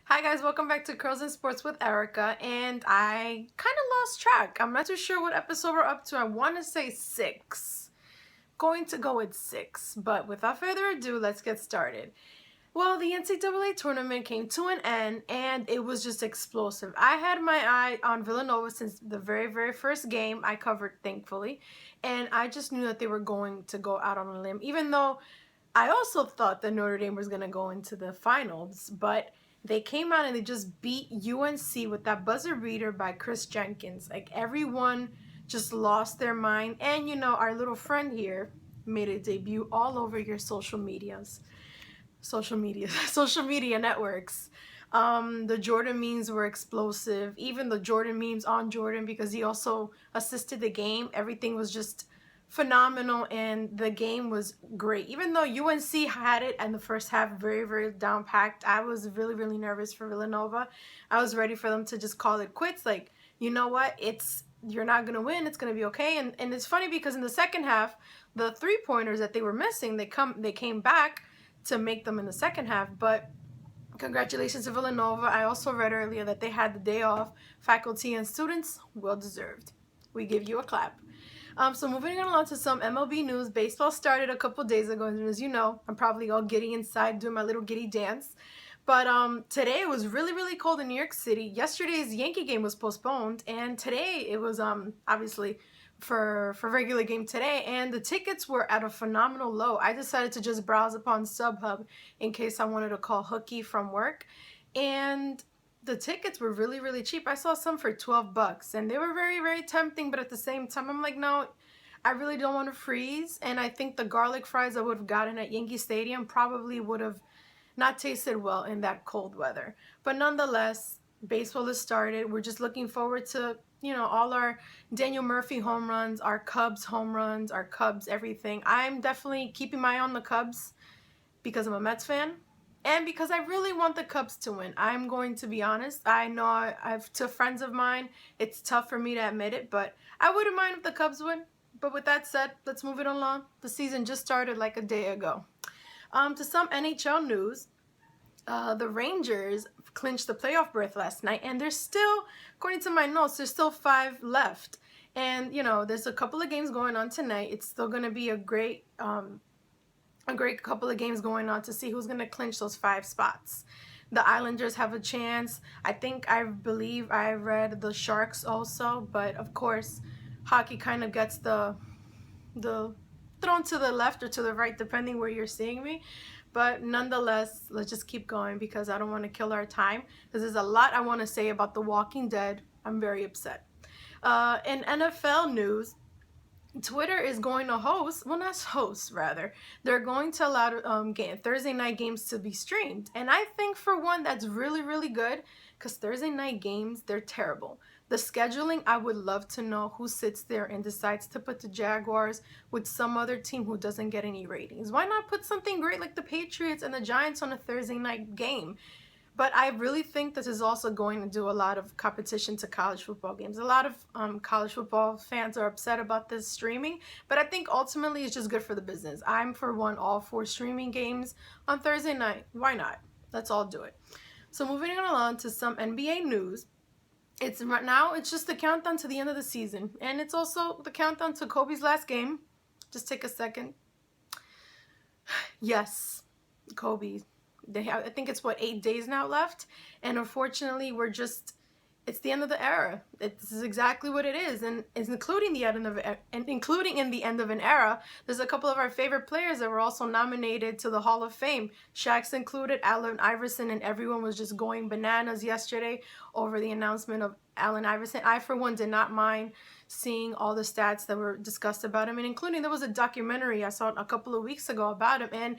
Hi guys, welcome back to Curls and Sports with Erica, and I kind of lost track. I'm not too sure what episode we're up to. I want to say 6. Going to go with 6, but without further ado, let's get started. Well, the NCAA tournament came to an end, and it was just explosive. I had my eye on Villanova since the very first game I covered, thankfully, and I just knew that they were going to go out on a limb, even though I also thought that Notre Dame was going to go into the finals, but they came out and they just beat UNC with that buzzer beater by Chris Jenkins. Like, everyone just lost their mind. And our little friend here made a debut all over your social media networks. The Jordan memes were explosive. Even the Jordan memes on Jordan, because he also assisted the game. Everything was just phenomenal, and the game was great. Even though UNC had it in the first half very down packed, I was really nervous for Villanova. I was ready for them to just call it quits. Like, you know what? You're not gonna win. It's gonna be okay. And it's funny because in the second half, the 3-pointers that they were missing, they came back to make them in the second half. But congratulations to Villanova. I also read earlier that they had the day off. Faculty and students, well deserved. We give you a clap. So moving on to some MLB news. Baseball started a couple days ago, and as you know, I'm probably all giddy inside doing my little giddy dance. But today it was really cold in New York City. Yesterday's Yankee game was postponed, and today it was obviously for regular game today, and the tickets were at a phenomenal low. I decided to just browse upon StubHub in case I wanted to call hooky from work, and the tickets were really cheap. I saw some for $12 and they were very tempting, but at the same time I'm like, no, I really don't want to freeze. And I think the garlic fries I would have gotten at Yankee Stadium probably would have not tasted well in that cold weather. But nonetheless, baseball has started. We're just looking forward to all our Daniel Murphy home runs, our Cubs home runs, our Cubs everything. I'm definitely keeping my eye on the Cubs because I'm a Mets fan and because I really want the Cubs to win. I'm going to be honest. I know I've to friends of mine, it's tough for me to admit it, but I wouldn't mind if the Cubs win. But with that said, let's move it along. The season just started like a day ago. To some NHL news, the Rangers clinched the playoff berth last night, and there's still, according to my notes, there's still 5 left. And there's a couple of games going on tonight. It's still going to be a great couple of games going on to see who's going to clinch those 5 spots. The Islanders have a chance. I believe I read the Sharks also, but of course, hockey kind of gets the thrown to the left or to the right, depending where you're seeing me. But nonetheless, let's just keep going because I don't want to kill our time, because there's a lot I want to say about The Walking Dead. I'm very upset. In NFL news, Twitter is going to host, well, not host, rather. They're going to allow Thursday night games to be streamed. And I think, for one, that's really good, because Thursday night games, they're terrible. The scheduling, I would love to know who sits there and decides to put the Jaguars with some other team who doesn't get any ratings. Why not put something great like the Patriots and the Giants on a Thursday night game? But I really think this is also going to do a lot of competition to college football games. A lot of college football fans are upset about this streaming, but I think ultimately it's just good for the business. I'm, for one, all for streaming games on Thursday night. Why not? Let's all do it. So moving on along to some NBA news. Right now, it's just the countdown to the end of the season, and it's also the countdown to Kobe's last game. Just take a second. Yes, Kobe. I think it's 8 days now left, and unfortunately it's the end of the era. This is exactly what it is, and it's including in the end of an era. There's a couple of our favorite players that were also nominated to the Hall of Fame. Shaq's included, Allen Iverson, and everyone was just going bananas yesterday over the announcement of Allen Iverson. I, for one, did not mind seeing all the stats that were discussed about him, and including there was a documentary I saw a couple of weeks ago about him, and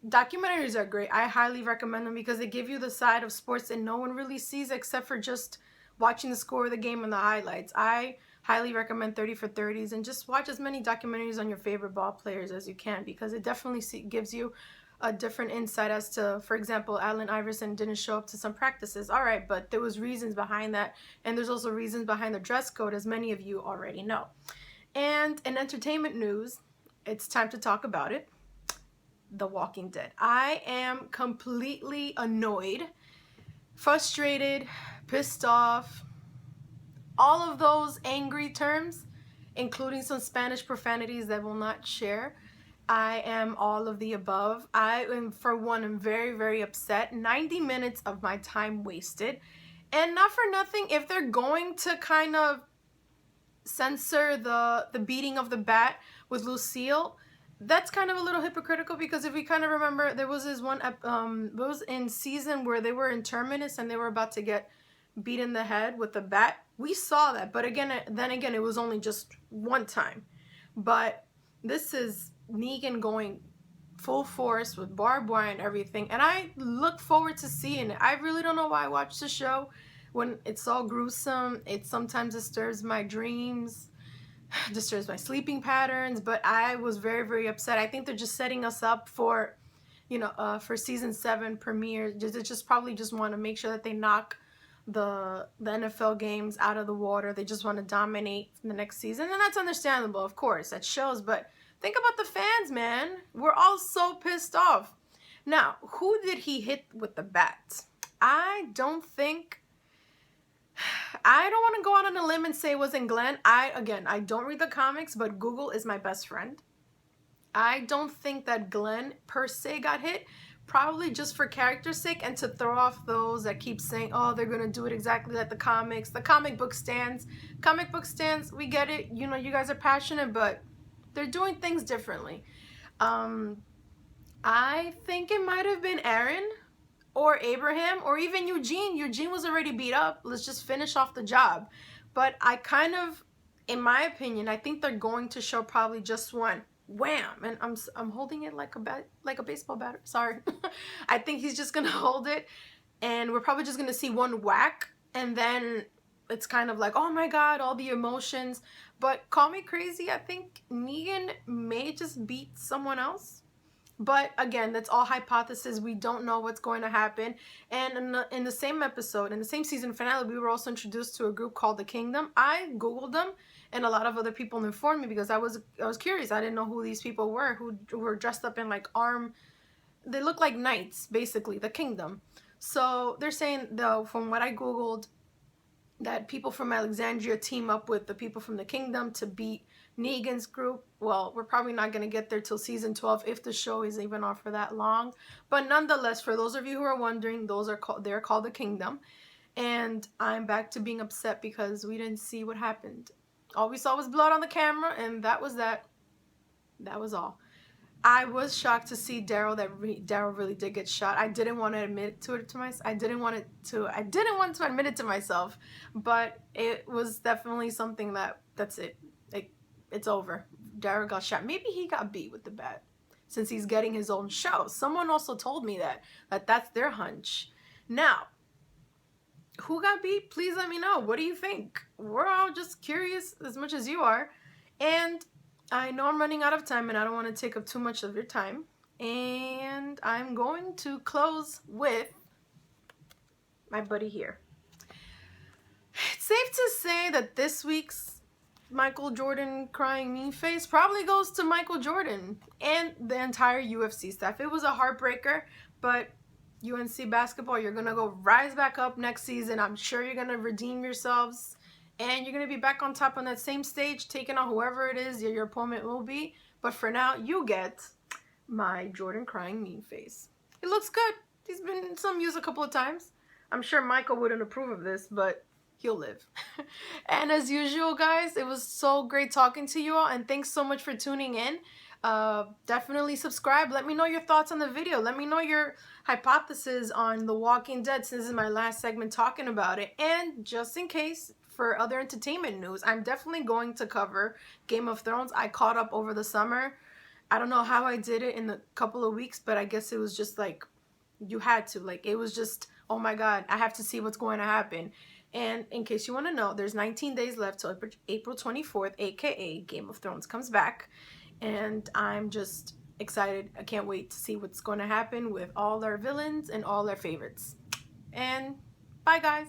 documentaries are great. I highly recommend them because they give you the side of sports that no one really sees except for just watching the score of the game and the highlights. I highly recommend 30 for 30s, and just watch as many documentaries on your favorite ball players as you can, because it definitely gives you a different insight as to, for example, Allen Iverson didn't show up to some practices. All right, but there was reasons behind that, and there's also reasons behind the dress code, as many of you already know. And in entertainment news, it's time to talk about it. The Walking Dead. I am completely annoyed frustrated, pissed off, all of those angry terms, including some Spanish profanities that will not share. I am all of the above. I am, for one, am very, very upset. 90 minutes of my time wasted. And not for nothing, if they're going to kind of censor the beating of the bat with Lucille, that's kind of a little hypocritical, because if we kind of remember, there was this one it was in season where they were in Terminus and they were about to get beat in the head with the bat. We saw that, but then again, it was only just one time. But this is Negan going full force with barbed wire and everything, and I look forward to seeing it. I really don't know why I watch the show when it's all gruesome. It sometimes disturbs my dreams, disturbs my sleeping patterns, but I was very, very upset. I think they're just setting us up for, for season 7 premiere. Just probably just want to make sure that they knock the NFL games out of the water. They just want to dominate the next season, and that's understandable, of course. That shows, but think about the fans, man. We're all so pissed off. Now, who did he hit with the bat? I don't want to go out on a limb and say it wasn't Glenn. I don't read the comics, but Google is my best friend. I don't think that Glenn per se got hit. Probably just for character's sake and to throw off those that keep saying, oh, they're going to do it exactly like the comics. The comic book stands, we get it. You guys are passionate, but they're doing things differently. I think it might have been Aaron or Abraham or even Eugene. Eugene was already beat up. Let's just finish off the job. But I kind of, in my opinion, I think they're going to show probably just one. Wham! And I'm holding it like a baseball bat. Sorry. I think he's just gonna hold it, and we're probably just gonna see one whack, and then it's kind of like, oh my god, all the emotions. But call me crazy, I think Negan may just beat someone else. But again, that's all hypothesis. We don't know what's going to happen. And in the same episode, in the same season finale, we were also introduced to a group called The Kingdom. I Googled them, and a lot of other people informed me because I was curious. I didn't know who these people were, who were dressed up in they look like knights, basically, The Kingdom. So they're saying, though, from what I Googled, that people from Alexandria team up with the people from The Kingdom to beat Negan's group. Well, we're probably not going to get there till season 12 if the show is even on for that long. But nonetheless, for those of you who are wondering, they're called The Kingdom. And I'm back to being upset because we didn't see what happened. All we saw was blood on the camera, and that was that. That was all. I was shocked to see Daryl Daryl really did get shot. I didn't want to admit to it to myself. I didn't want to admit it to myself, but it was definitely something that's it. Like, it's over. Daryl got shot. Maybe he got beat with the bat since he's getting his own show. Someone also told me that's their hunch. Now, who got beat? Please let me know. What do you think? We're all just curious as much as you are. And I know I'm running out of time and I don't want to take up too much of your time. And I'm going to close with my buddy here. It's safe to say that this week's Michael Jordan crying mean face probably goes to Michael Jordan and the entire UFC staff. It was a heartbreaker, but UNC basketball, you're going to go rise back up next season. I'm sure you're going to redeem yourselves. And you're going to be back on top on that same stage, taking on whoever it is your opponent will be. But for now, you get my Jordan crying mean face. It looks good. He's been in some use a couple of times. I'm sure Michael wouldn't approve of this, but he'll live. And as usual, guys, it was so great talking to you all. And thanks so much for tuning in. Definitely subscribe. Let me know your thoughts on the video. Let me know your hypothesis on The Walking Dead, since this is my last segment talking about it. And just in case, for other entertainment news, I'm definitely going to cover Game of Thrones. I caught up over the summer. I don't know how I did it in a couple of weeks, but I guess it was just like, you had to. Like, it was just, oh my god, I have to see what's going to happen. And in case you want to know, there's 19 days left till April 24th, aka Game of Thrones comes back. And I'm just excited. I can't wait to see what's going to happen with all our villains and all our favorites. And bye, guys.